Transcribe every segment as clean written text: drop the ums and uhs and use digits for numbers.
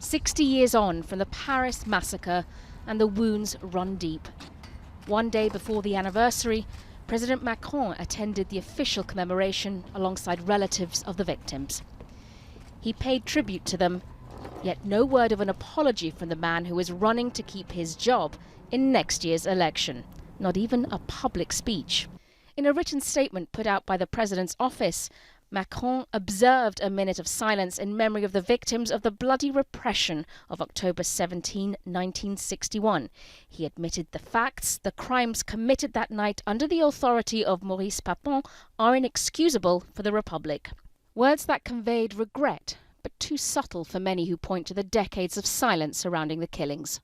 60 years on from the Paris massacre, and the wounds run deep. One day before the anniversary, President Macron attended the official commemoration alongside relatives of the victims. He paid tribute to them, yet no word of an apology from the man who is running to keep his job in next year's election, not even a public speech. In a written statement put out by the president's office, Macron observed a minute of silence in memory of the victims of the bloody repression of October 17, 1961. He admitted the facts, the crimes committed that night under the authority of Maurice Papon are inexcusable for the Republic. Words that conveyed regret, but too subtle for many who point to the decades of silence surrounding the killings.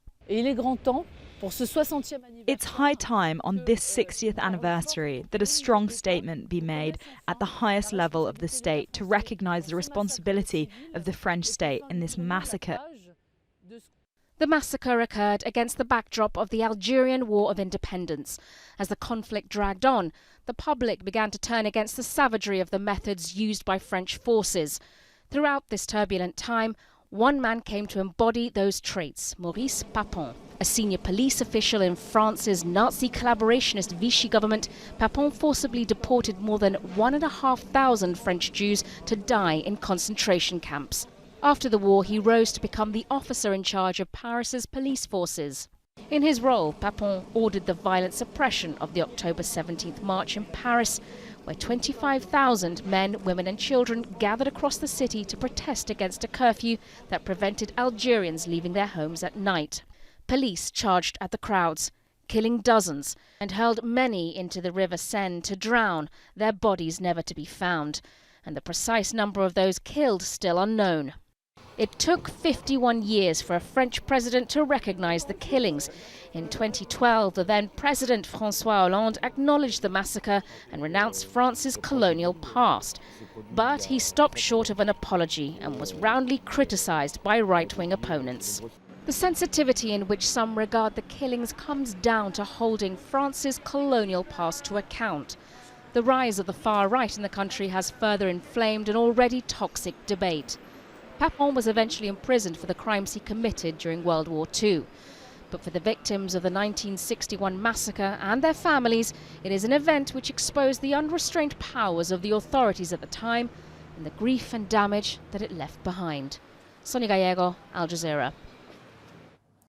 It's high time on this 60th anniversary that a strong statement be made at the highest level of the state to recognise the responsibility of the French state in this massacre. The massacre occurred against the backdrop of the Algerian War of Independence. As the conflict dragged on, the public began to turn against the savagery of the methods used by French forces. Throughout this turbulent time, one man came to embody those traits, Maurice Papon. A senior police official in France's Nazi collaborationist Vichy government, Papon forcibly deported more than 1,500 French Jews to die in concentration camps. After the war, he rose to become the officer in charge of Paris's police forces. In his role, Papon ordered the violent suppression of the October 17th march in Paris, where 25,000 men, women and children gathered across the city to protest against a curfew that prevented Algerians leaving their homes at night. Police charged at the crowds, killing dozens, and hurled many into the River Seine to drown, their bodies never to be found, and the precise number of those killed still unknown. It took 51 years for a French president to recognize the killings. In 2012, the then President François Hollande acknowledged the massacre and renounced France's colonial past. But he stopped short of an apology and was roundly criticized by right-wing opponents. The sensitivity in which some regard the killings comes down to holding France's colonial past to account. The rise of the far right in the country has further inflamed an already toxic debate. Papon was eventually imprisoned for the crimes he committed during World War II. But for the victims of the 1961 massacre and their families, it is an event which exposed the unrestrained powers of the authorities at the time and the grief and damage that it left behind. Sonia Gallego, Al Jazeera.